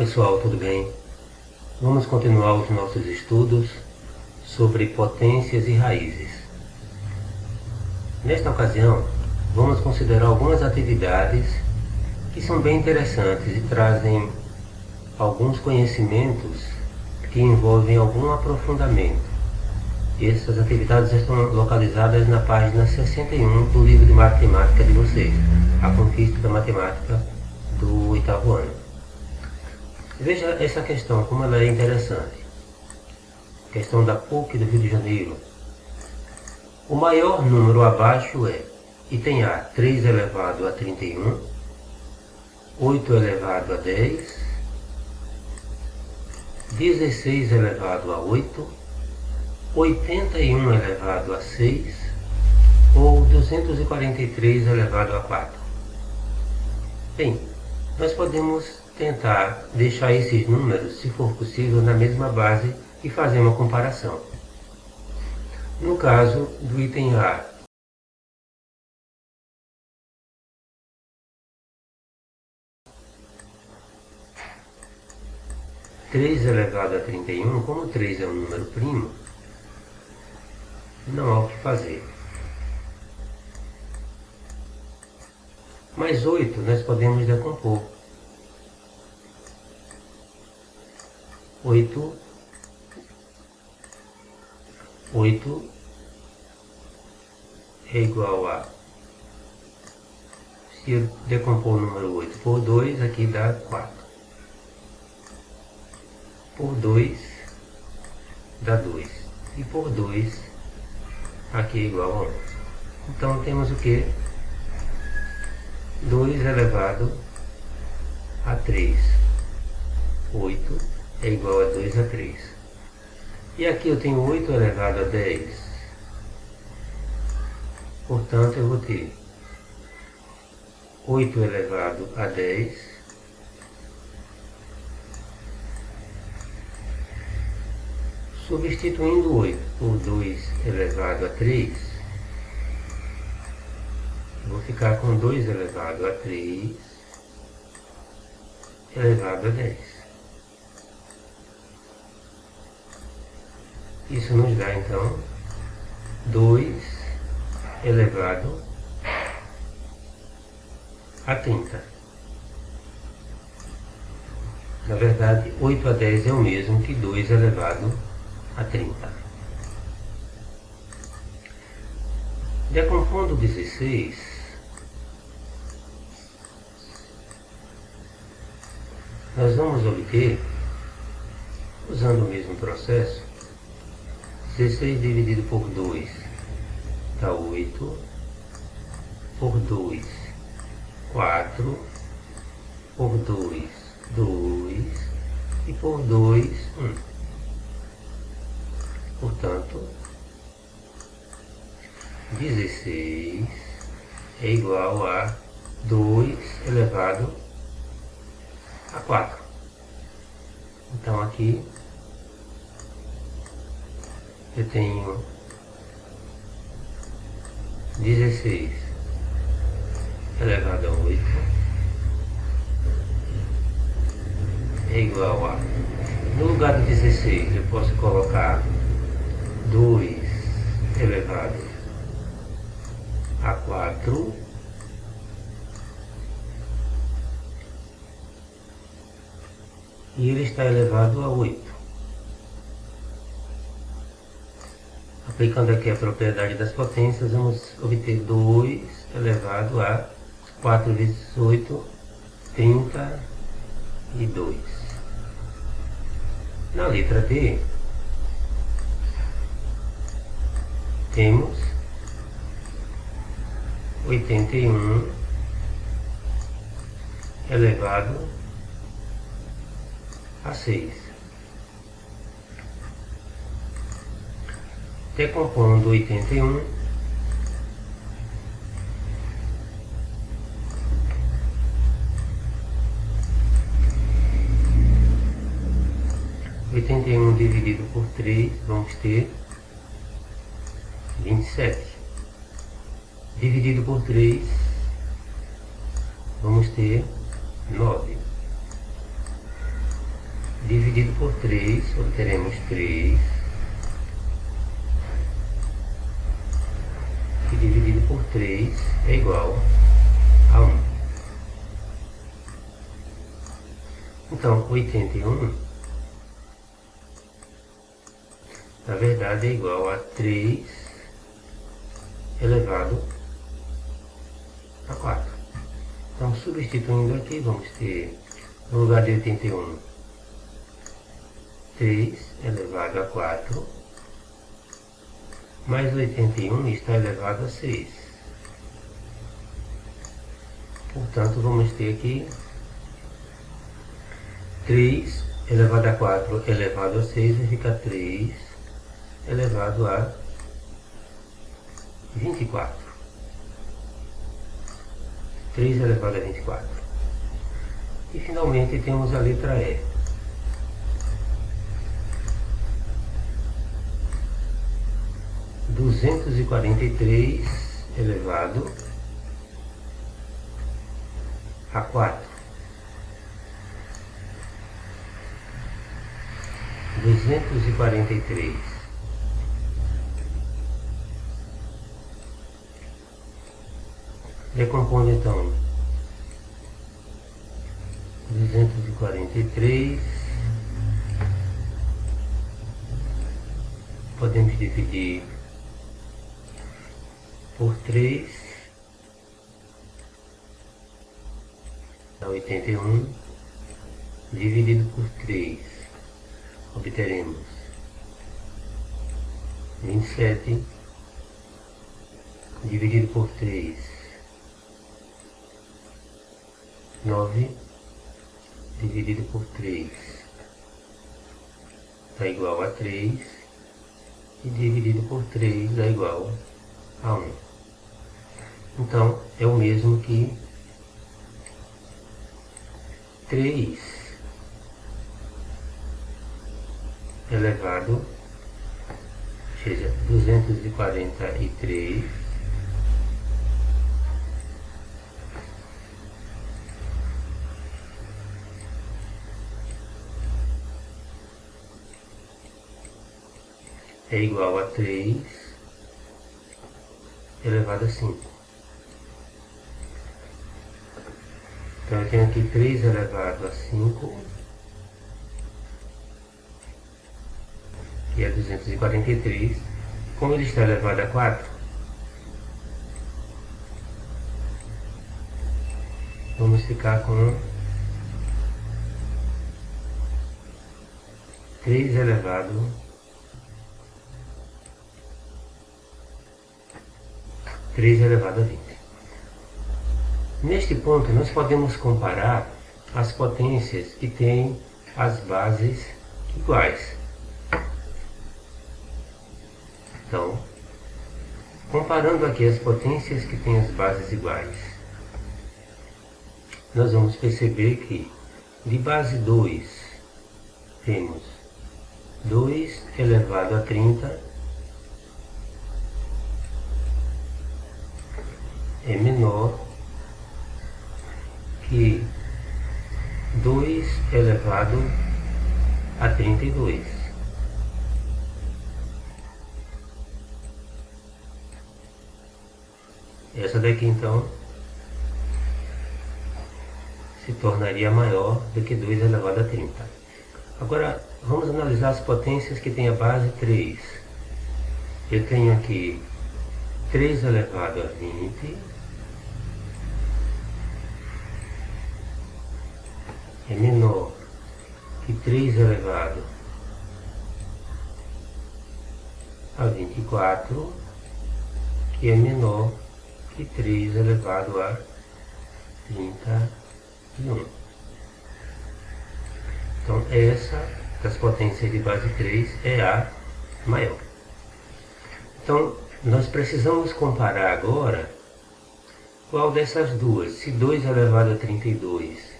pessoal, tudo bem? Vamos continuar os nossos estudos sobre potências e raízes. Nesta ocasião, vamos considerar algumas atividades que são bem interessantes e trazem alguns conhecimentos que envolvem algum aprofundamento. Essas atividades estão localizadas na página 61 do livro de matemática de vocês, A Conquista da Matemática do 8º ano. Veja essa questão, como ela é interessante. Questão da PUC do Rio de Janeiro. O maior número abaixo é item A, 3 elevado a 31, 8 elevado a 10, 16 elevado a 8, 81 elevado a 6 ou 243 elevado a 4. Bem, nós podemos tentar deixar esses números, se for possível, na mesma base e fazer uma comparação. No caso do item A, (3 elevado a 31, como 3 é um número primo, não há o que fazer. Mais 8 nós podemos decompor. 8 é igual a, se eu decompor o número 8 por 2, aqui dá 4. Por 2 dá 2. E por 2, aqui é igual a 11. Então temos o que? 2 elevado a 3. 8 é igual a 2 a 3. E aqui eu tenho 8 elevado a 10. Portanto, eu vou ter 8 elevado a 10 substituindo 8 por 2 elevado a 3, vou ficar com 2 elevado a 3 elevado a 10. Isso nos dá, então, 2 elevado a 30. Na verdade, 8 a 10 é o mesmo que 2 elevado a 30. Decompondo 16, nós vamos obter, usando o mesmo processo, 16 dividido por 2 dá 8, por 2, 4, por 2, 2 e por 2, 1. Portanto, 16 é igual a 2 elevado a 4. Então aqui eu tenho 16 elevado a 8 é igual a, no lugar de 16 eu posso colocar 2 elevado a 4 e ele está elevado a 8. Aplicando aqui a propriedade das potências, vamos obter 2 elevado a 4 vezes 8, 32. Na letra D, temos 81 elevado a 6. Decompondo 81, dividido por 3, vamos ter 27. Dividido por 3, vamos ter 9. dividido por 3, obteremos 3. E dividido por 3 é igual a 1. Então, 81, na verdade, é igual a 3 elevado a 4. Então, substituindo aqui, vamos ter, no lugar de 81, 3 elevado a 4, mais 81 está elevado a 6. Portanto, vamos ter aqui 3 elevado a 4 elevado a 6 vai ficar 3 elevado a 24. 3 elevado a 24. E finalmente temos a letra E. Duzentos e 243 elevado a 4. 243 decompondo então 243, podemos dividir por 3, dá 81, dividido por 3, obteremos 27, dividido por 3, 9, dividido por 3, dá igual a 3, e dividido por 3 dá igual a 1. Então, é o mesmo que 3 elevado, ou seja, 243 é igual a 3 elevado a 5. Então eu tenho aqui 3 elevado a 5, que é 243. Como ele está elevado a 4, vamos ficar com 3 elevado a 20. Neste ponto, nós podemos comparar as potências que têm as bases iguais. Então, comparando aqui as potências que têm as bases iguais, nós vamos perceber que de base 2 temos 2 elevado a 30 é menor que 2 elevado a 32. Essa daqui então se tornaria maior do que 2 elevado a 30. Agora vamos analisar as potências que tem a base 3. Eu tenho aqui 3 elevado a 20 é menor que 3 elevado a 24, que é menor que 3 elevado a 31. Então essa das potências de base 3 é a maior. Então nós precisamos comparar agora qual dessas duas, se 2 elevado a 32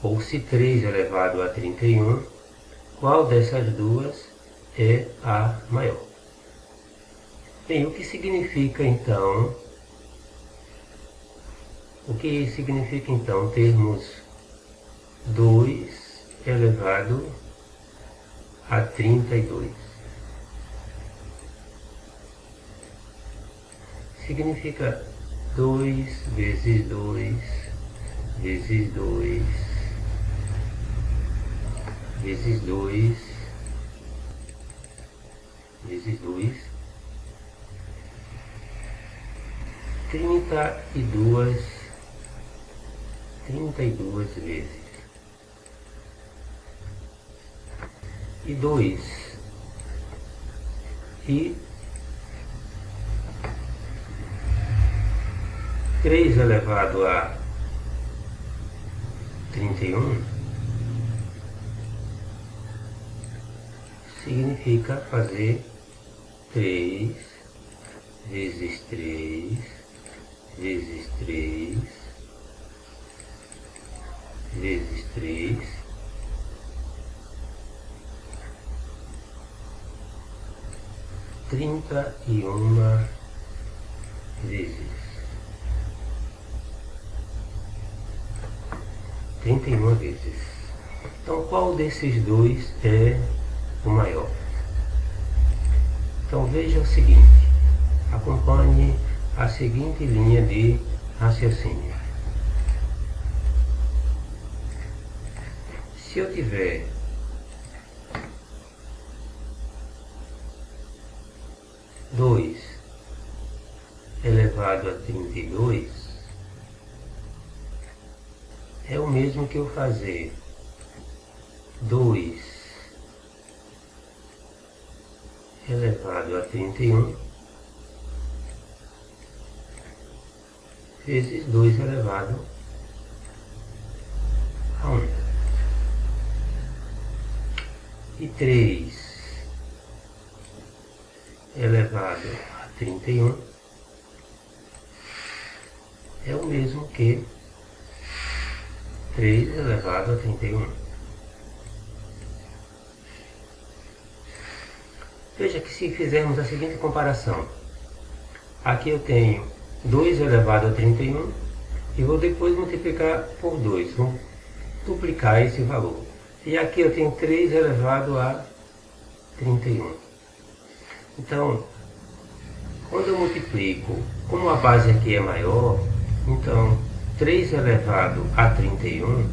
ou se 3 elevado a 31, qual dessas duas é a maior. Bem, o que significa então termos 2 elevado a 32. Significa 2 vezes 2 vezes 2 vezes 2 vezes 2, 32 vezes. E 2 e 3 elevado a 31 significa fazer 3 vezes 3 vezes 3 vezes 3 31 vezes. 31 vezes. Então, qual desses dois é o maior? Então, veja o seguinte. Acompanhe a seguinte linha de raciocínio. Se eu tiver dois elevado a 32, é o mesmo que eu fazer 2 elevado a 31 vezes 2 elevado a 1. E 3 elevado a 31 é o mesmo que 3 elevado a 31. Veja que se fizermos a seguinte comparação, aqui eu tenho 2 elevado a 31 e vou depois multiplicar por 2, vou duplicar esse valor. E aqui eu tenho 3 elevado a 31. Então, quando eu multiplico, como a base aqui é maior, então 3 elevado a 31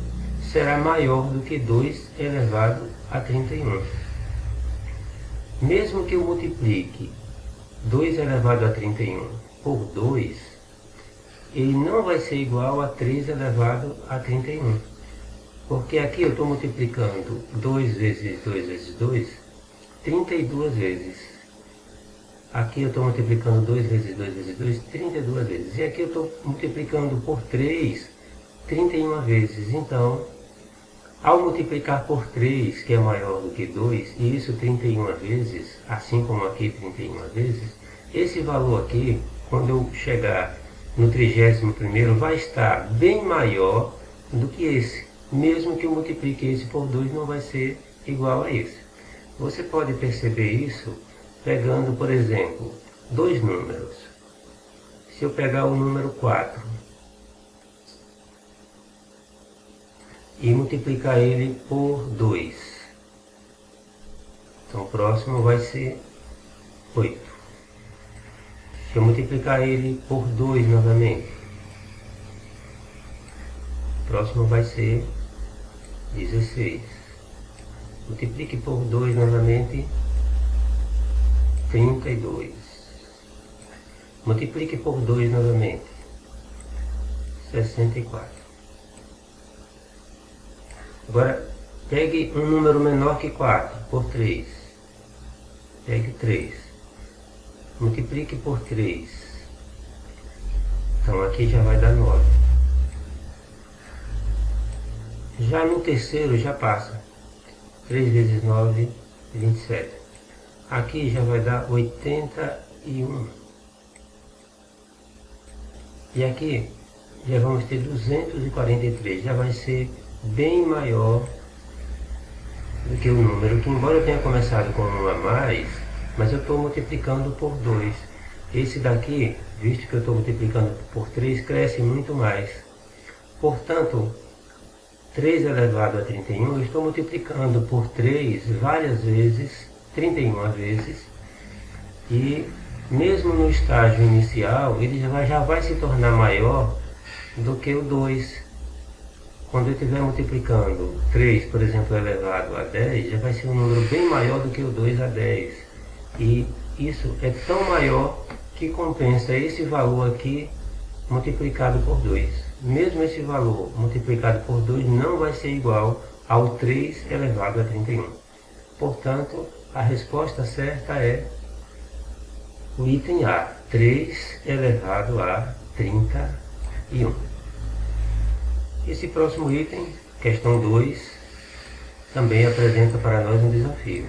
será maior do que 2 elevado a 31. Mesmo que eu multiplique 2 elevado a 31 por 2, ele não vai ser igual a 3 elevado a 31. Porque aqui eu estou multiplicando 2 vezes 2 vezes 2, 32 vezes. Aqui eu estou multiplicando 2 vezes 2 vezes 2, 32 vezes. E aqui eu estou multiplicando por 3, 31 vezes. Então, ao multiplicar por 3, que é maior do que 2, e isso 31 vezes, assim como aqui 31 vezes, esse valor aqui, quando eu chegar no 31º, vai estar bem maior do que esse. Mesmo que eu multiplique esse por 2, não vai ser igual a esse. Você pode perceber isso pegando, por exemplo, dois números. Se eu pegar o número 4 e multiplicar ele por 2, então o próximo vai ser 8. Se eu multiplicar ele por 2 novamente, o próximo vai ser 16. Multiplique por 2 novamente, 32. Multiplique por 2 novamente, 64. Agora, pegue um número menor que 4 por 3. Pegue 3. Multiplique por 3. Então aqui já vai dar 9. Já no terceiro já passa. 3 vezes 9, 27. Aqui já vai dar 81. E aqui já vamos ter 243. Já vai ser bem maior do que o número, que embora eu tenha começado com 1 a mais, mas eu estou multiplicando por 2. Esse daqui, visto que eu estou multiplicando por 3, cresce muito mais. Portanto, 3 elevado a 31, eu estou multiplicando por 3 várias vezes, 31 vezes, e mesmo no estágio inicial, ele já vai se tornar maior do que o 2. Quando eu estiver multiplicando 3, por exemplo, elevado a 10, já vai ser um número bem maior do que o 2 a 10. E isso é tão maior que compensa esse valor aqui multiplicado por 2. Mesmo esse valor multiplicado por 2 não vai ser igual ao 3 elevado a 31. Portanto, a resposta certa é o item A, 3 elevado a 31. Esse próximo item, questão 2, também apresenta para nós um desafio.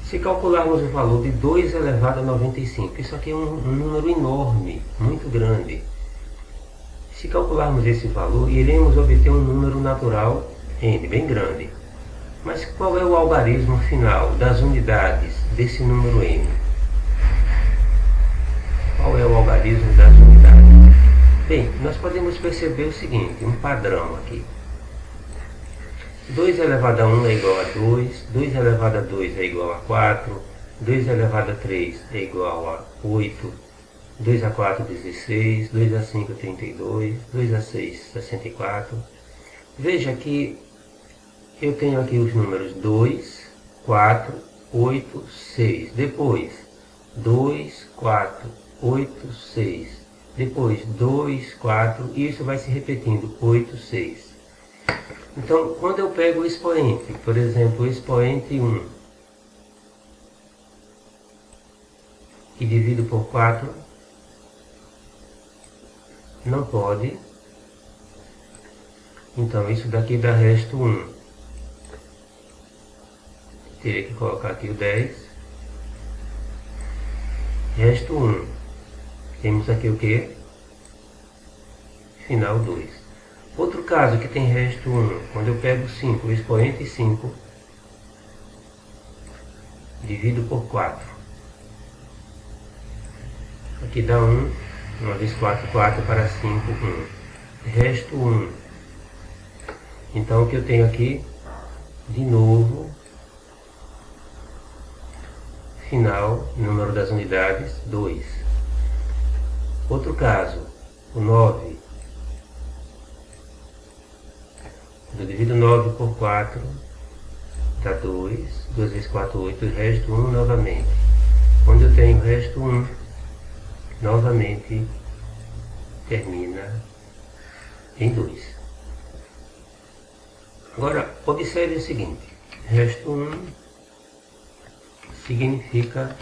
Se calcularmos o valor de 2 elevado a 95, isso aqui é um número enorme, muito grande. Se calcularmos esse valor, iremos obter um número natural n, bem grande. Mas qual é o algarismo final das unidades desse número n? Qual é o algarismo das unidades? Bem, nós podemos perceber o seguinte, um padrão aqui. 2 elevado a 1 é igual a 2, 2 elevado a 2 é igual a 4, 2 elevado a 3 é igual a 8, 2 a 4, 16, 2 a 5, 32, 2 a 6, 64. Veja que eu tenho aqui os números 2, 4, 8, 6. Depois, 2, 4, 8, 6. Depois, 2, 4. E isso vai se repetindo, 8, 6. Então, quando eu pego o expoente, por exemplo, o expoente 1, e divido por 4, não pode. Então, isso daqui dá resto 1. Teria que colocar aqui o 10. Resto 1. Temos aqui o que? Final 2. Outro caso que tem resto 1, quando eu pego 5, o expoente 5, divido por 4. Aqui dá 1, 1 vezes 4, 4 para 5, 1. Resto 1. Então o que eu tenho aqui, de novo, final, número das unidades, 2. Outro caso, o 9. Eu divido 9 por 4, dá 2. 2 vezes 4, 8. Resto 1 novamente. Quando eu tenho resto 1, novamente termina em 2. Agora, observe o seguinte. Resto 1 significa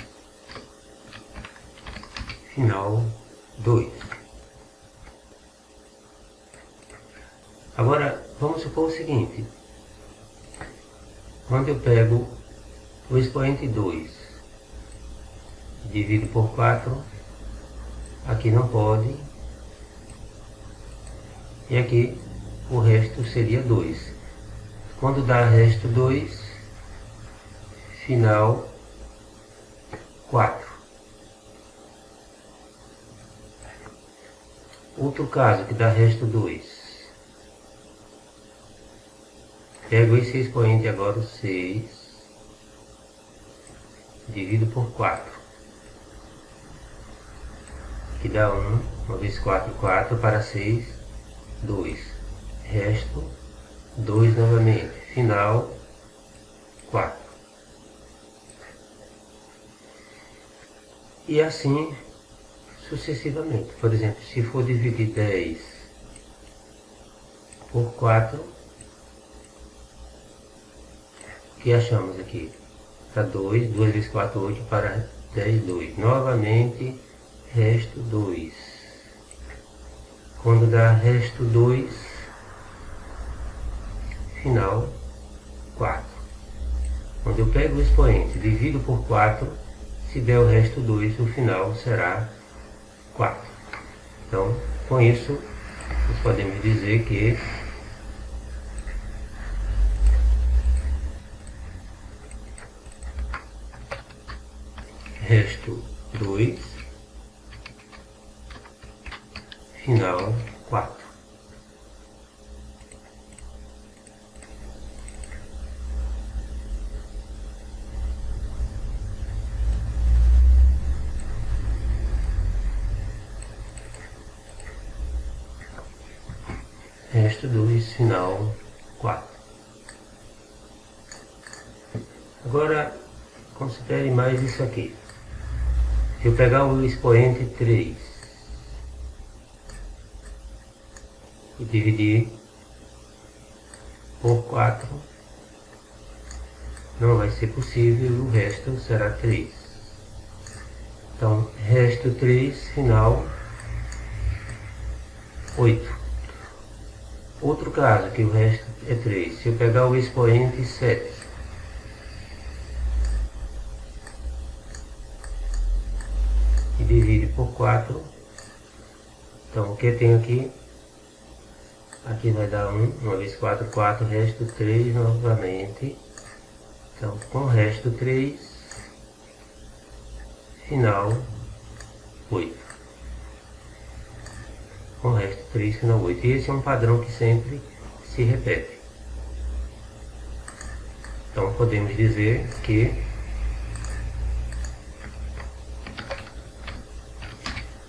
final 2. Agora, vamos supor o seguinte. Quando eu pego o expoente 2, divido por 4, aqui não pode, e aqui o resto seria 2. Quando dá resto 2, final 4. Outro caso que dá resto 2. Pego esse expoente agora, o 6, divido por 4, que dá 1, 1 vezes 4, 4, para 6, 2, resto, 2 novamente, final, 4. E assim, sucessivamente. Por exemplo, se for dividir 10 por 4, que achamos aqui? Está 2, 2 vezes 4, 8, para 10, 2. Novamente, resto 2. Quando dá resto 2, final 4. Quando eu pego o expoente, divido por 4, se der o resto 2, o final será 4. Então, com isso, nós podemos dizer que resto 2, final 4. resto 2, final 4. Agora, considere mais isso aqui. Se eu pegar o expoente 3 e dividir por 4, não vai ser possível, o resto será 3. Então, resto 3, final 8. Outro caso, que o resto é 3. Se eu pegar o expoente 7 e divide por 4, então o que eu tenho aqui? Aqui vai dar 1, 1 vezes 4, 4, resto 3 novamente. Então, com o resto 3, final 8. Com o resto 3, final 8. E esse é um padrão que sempre se repete. Então, podemos dizer que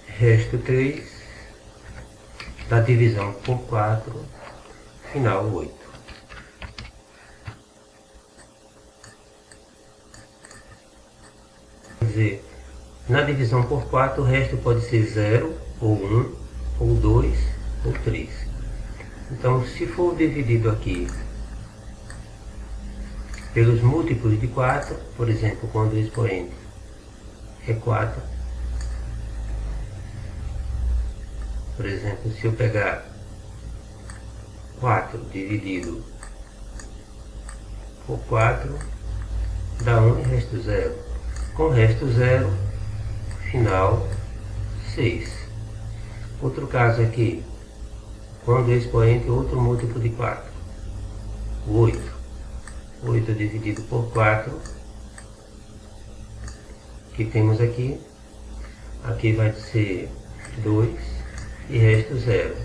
resto 3 da divisão por 4, final 8. Quer dizer, na divisão por 4, o resto pode ser 0, ou 1, ou 2, ou 3. Então, se for dividido aqui pelos múltiplos de 4, por exemplo, quando o expoente é 4, por exemplo, se eu pegar 4 dividido por 4, dá 1 e resto 0. Com resto 0, final 6. Outro caso aqui, quando o expoente é outro múltiplo de 4, 8. 8 dividido por 4, que temos aqui, aqui vai ser 2 e resto 0.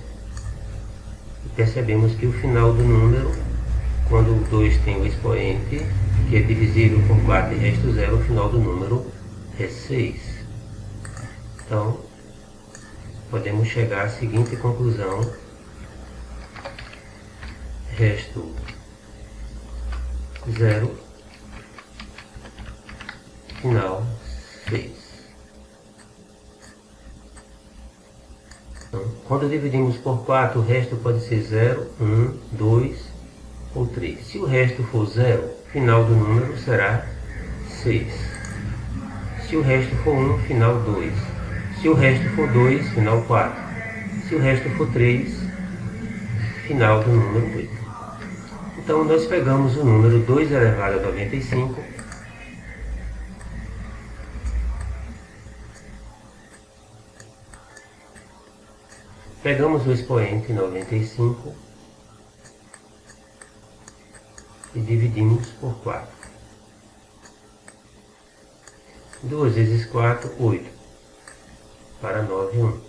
E percebemos que o final do número, quando o 2 tem o expoente, que é divisível por 4 e resto 0, o final do número é 6. Então, podemos chegar à seguinte conclusão: resto 0, final 6. Então, quando dividimos por 4, o resto pode ser 0, 1, 2 ou 3. Se o resto for 0, final do número será 6. Se o resto for 1, final 2. Se o resto for 2, final 4. Se o resto for 3, final do número 8. Então, nós pegamos o número 2 elevado a 95, pegamos o expoente 95 e dividimos por 4. 2 vezes 4, 8. Para 9, 1.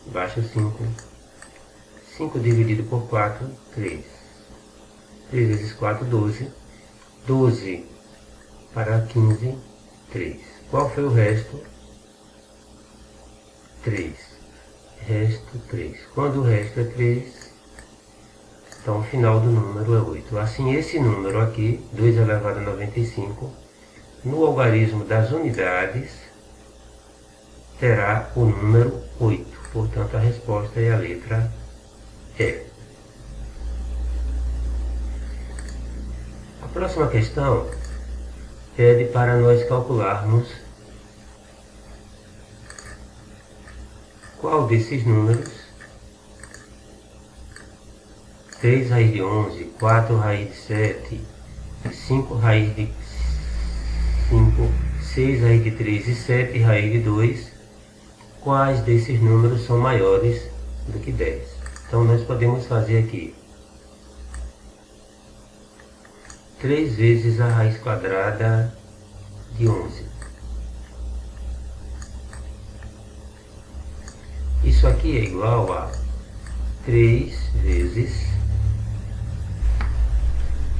Baixo 5. 5 dividido por 4, 3. 3 vezes 4, 12. 12 para 15, 3. Qual foi o resto? 3. Resto 3. Quando o resto é 3, então o final do número é 8. Assim, esse número aqui, 2 elevado a 95, no algarismo das unidades, terá o número 8. Portanto, a resposta é a letra E. A próxima questão pede para nós calcularmos qual desses números, 3 raiz de 11, 4 raiz de 7, 5 raiz de 5, 6 raiz de 3 e 7 raiz de 2, quais desses números são maiores do que 10. Então, nós podemos fazer aqui 3 vezes a raiz quadrada de 11. Isso aqui é igual a 3 vezes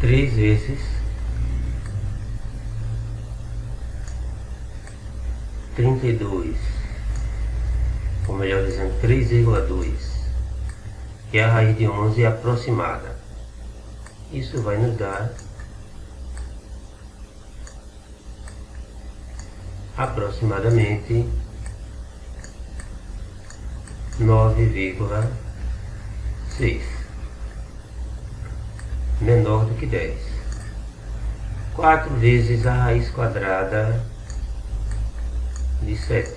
32, ou melhor dizendo, 3,2 e a raiz de 11 aproximada. Isso vai nos dar aproximadamente 9,6, menor do que 10. 4 vezes a raiz quadrada de 7.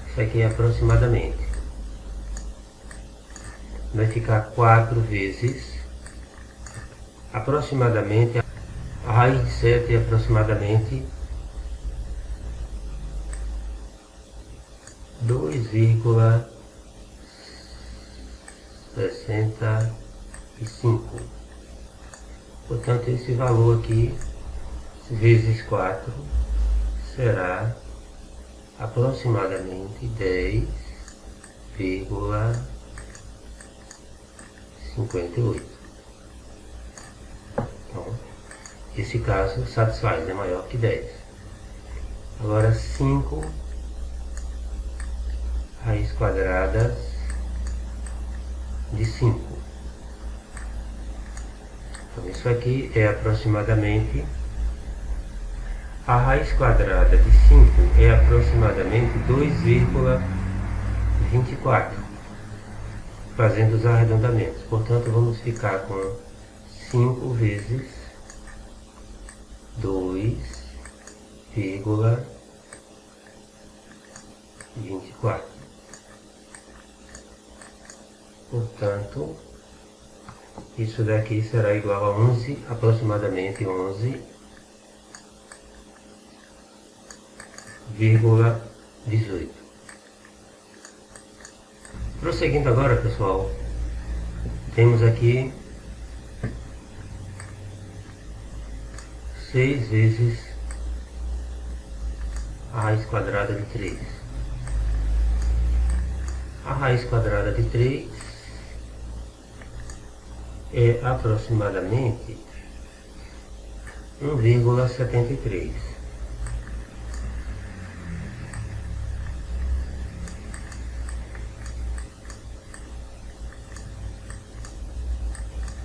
Isso aqui é aproximadamente. Vai ficar 4 vezes, aproximadamente, a raiz de 7 é aproximadamente 2,65. Portanto, esse valor aqui, vezes 4, será aproximadamente 10,58. Então, esse caso satisfaz, é maior que 10. Agora 5 raiz quadrada de 5. Então isso aqui é aproximadamente, a raiz quadrada de 5 é aproximadamente 2,24, fazendo os arredondamentos. Portanto, vamos ficar com 5 vezes 2,24. Portanto, isso daqui será igual a 11, aproximadamente 11,18. Prosseguindo agora, pessoal, temos aqui 6 vezes a raiz quadrada de 3. A raiz quadrada de 3 é aproximadamente 1,73.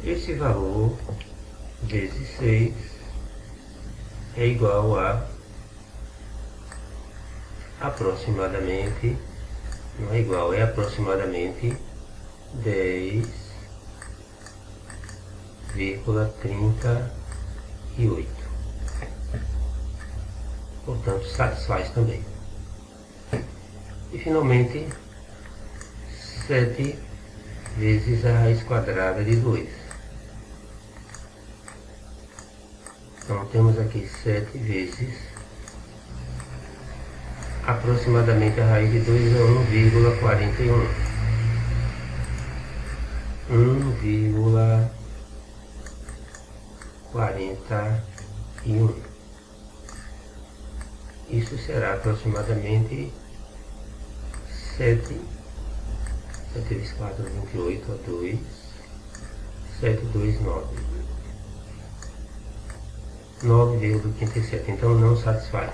Esse valor vezes 6 é igual a aproximadamente, não é igual, é aproximadamente 10,38. Portanto, satisfaz também. E finalmente, 7 vezes a raiz quadrada de 2. Então temos aqui 7 vezes, aproximadamente a raiz de 2 é 1,41. 1,41. Isso será aproximadamente 7 vezes 4, 28, a 2, 7, 2, 9. 9,87, então não satisfaz.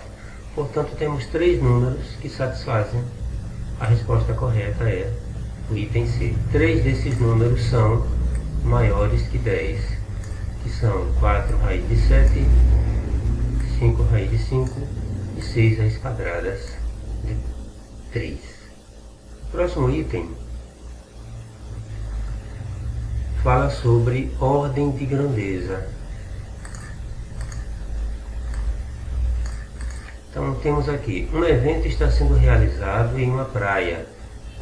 Portanto, temos 3 números que satisfazem. A resposta correta é o item C. 3 desses números são maiores que 10, que são 4 raiz de 7, 5 raiz de 5 e 6 raízes quadradas de 3. O próximo item fala sobre ordem de grandeza. Então temos aqui, um evento está sendo realizado em uma praia,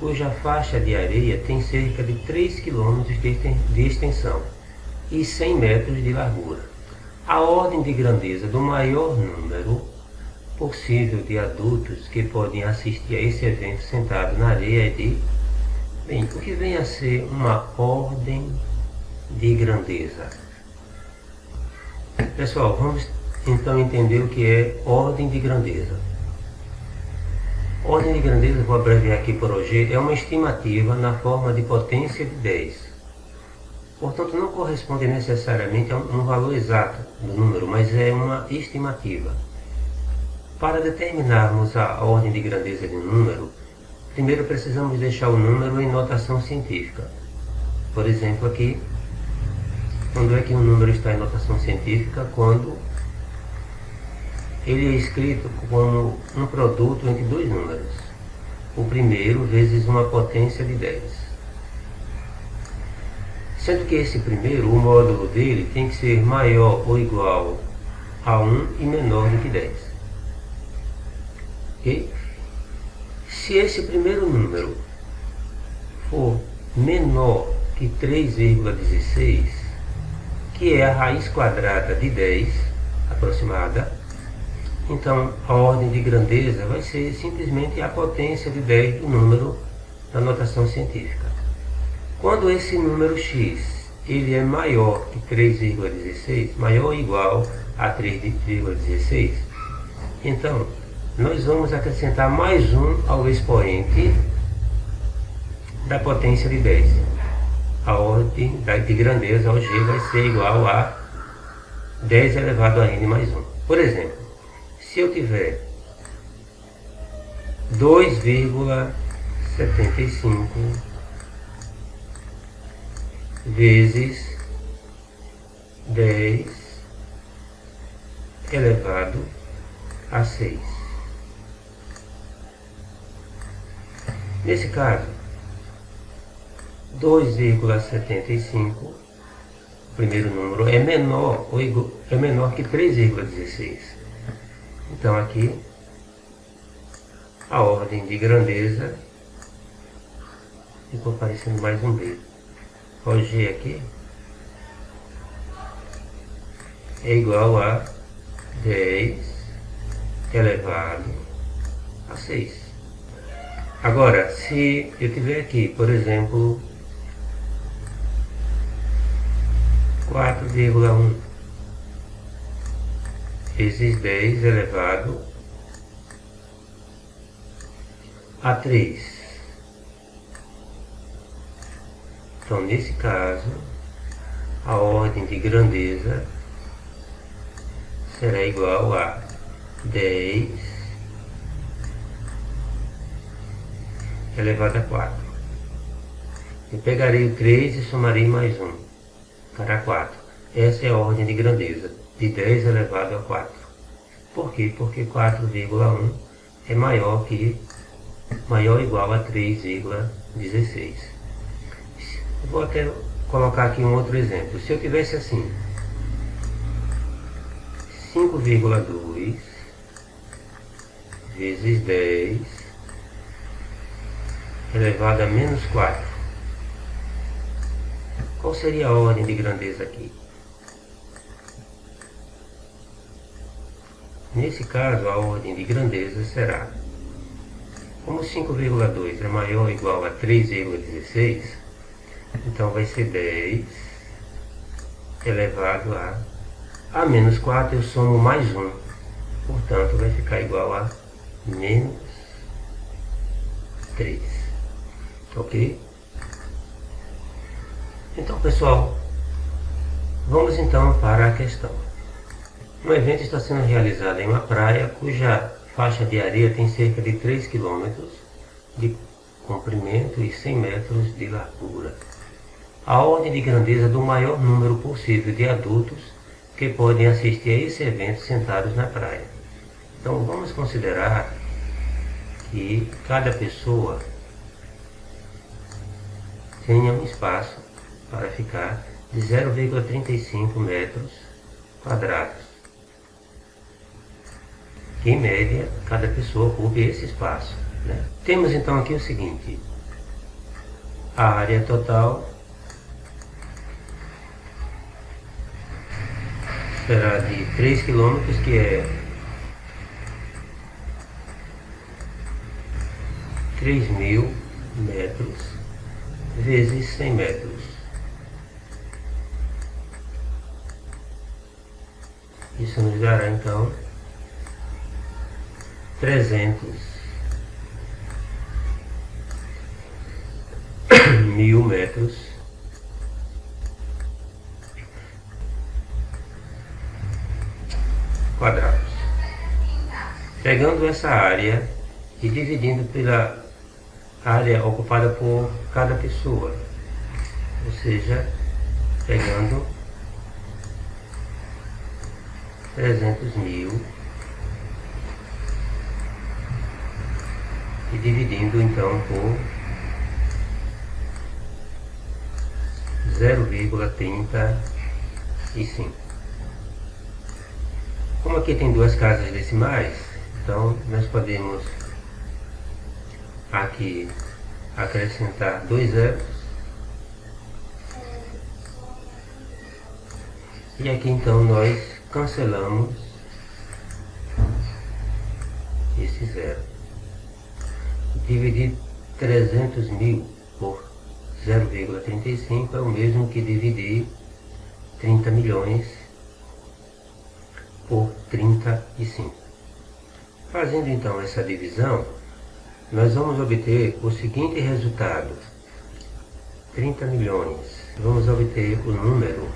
cuja faixa de areia tem cerca de 3 km de extensão e 100 metros de largura. A ordem de grandeza do maior número possível de adultos que podem assistir a esse evento sentado na areia é de... Bem, o que vem a ser uma ordem de grandeza? Pessoal, vamos então entender o que é ordem de grandeza. Ordem de grandeza, vou abreviar aqui por hoje, é uma estimativa na forma de potência de 10. Portanto, não corresponde necessariamente a um valor exato do número, mas é uma estimativa. Para determinarmos a ordem de grandeza de um número, primeiro precisamos deixar o número em notação científica. Por exemplo, aqui, quando é que um número está em notação científica? Quando ele é escrito como um produto entre dois números. O primeiro vezes uma potência de 10. Sendo que esse primeiro, o módulo dele tem que ser maior ou igual a 1 e menor do que 10. Ok? Se esse primeiro número for menor que 3,16, que é a raiz quadrada de 10 aproximada, então a ordem de grandeza vai ser simplesmente a potência de 10 do número da notação científica. Quando esse número x ele é maior que 3,16, maior ou igual a 3,16, então nós vamos acrescentar mais 1 ao expoente da potência de 10. A ordem de grandeza, o g, vai ser igual a 10 elevado a n mais 1. Por exemplo, se eu tiver 2,75 vezes 10 elevado a 6. Nesse caso, 2,75, o primeiro número, é menor que 3,16. Então aqui, a ordem de grandeza ficou parecendo mais um B. O G aqui é igual a 10 elevado a 6. Agora, se eu tiver aqui, por exemplo, 4,1 vezes 10 elevado a 3. Então, nesse caso, a ordem de grandeza será igual a 10 elevado a 4. Eu pegarei o 3 e somarei mais 1, para 4. Essa é a ordem de grandeza, de 10 elevado a 4. Por quê? Porque 4,1 é maior ou igual a 3,16. Vou até colocar aqui um outro exemplo. Se eu tivesse assim, 5,2 vezes 10 elevado a menos 4. Qual seria a ordem de grandeza aqui? Nesse caso, a ordem de grandeza será, como 5,2 é maior ou igual a 3,16, então vai ser 10 elevado a menos 4, eu somo mais 1, portanto vai ficar igual a menos 3. Ok? Então, pessoal, vamos então para a questão. Um evento está sendo realizado em uma praia cuja faixa de areia tem cerca de 3 km de comprimento e 100 metros de largura. A ordem de grandeza do maior número possível de adultos que podem assistir a esse evento sentados na praia. Então, vamos considerar que cada pessoa tenha um espaço para ficar de 0,35 metros quadrados. Que, em média, cada pessoa ocupe esse espaço, né? Temos então aqui o seguinte: a área total será de 3 km, que é 3.000 metros vezes 100 metros. Isso nos dará então 300.000 metros quadrados. Pegando essa área e dividindo área ocupada por cada pessoa, ou seja, pegando 300.000 e dividindo então por 0,35. Como aqui tem duas casas decimais, então nós podemos aqui acrescentar 2 zeros e aqui então nós cancelamos esse zero. Dividir 300.000 por 0,35 é o mesmo que dividir 30 milhões por 35. Fazendo então essa divisão, nós vamos obter o seguinte resultado: 30 milhões. Vamos obter o número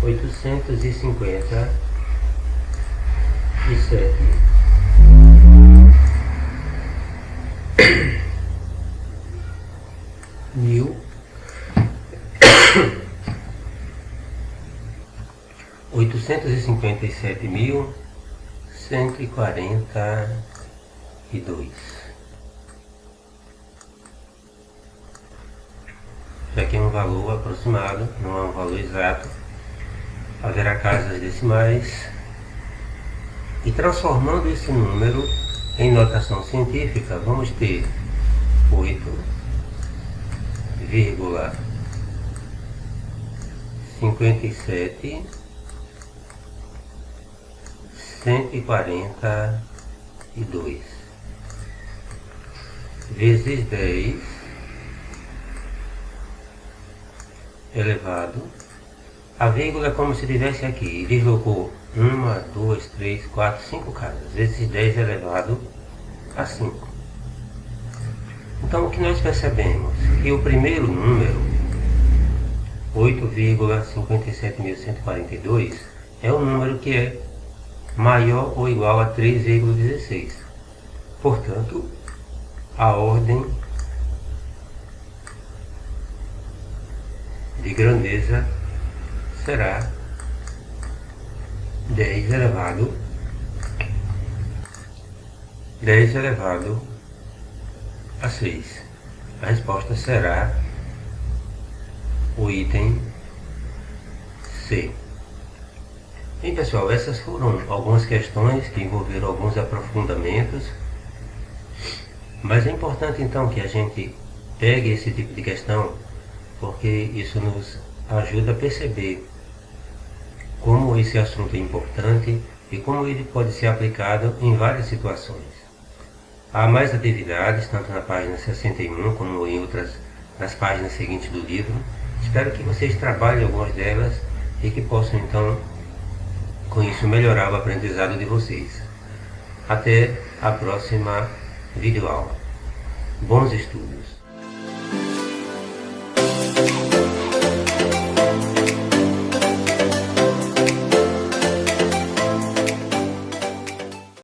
857 mil 857.142. Já que é um valor aproximado, não é um valor exato, haverá casas decimais, e transformando esse número em notação científica, vamos ter 8,57.142 vezes 10 elevado, a vírgula é como se tivesse aqui, deslocou 1, 2, 3, 4, 5 casas, vezes 10 elevado a 5. Então o que nós percebemos? Que o primeiro número, 8,57.142, é um número que é maior ou igual a 3,16. Portanto, a ordem de grandeza será 10 elevado a 6. A resposta será o item C. Bem, pessoal, essas foram algumas questões que envolveram alguns aprofundamentos, mas é importante então que a gente pegue esse tipo de questão, porque isso nos ajuda a perceber como esse assunto é importante e como ele pode ser aplicado em várias situações. Há mais atividades, tanto na página 61 como em outras, nas páginas seguintes do livro. Espero que vocês trabalhem algumas delas e que possam então, com isso, melhorar o aprendizado de vocês. Até a próxima videoaula. Bons estudos!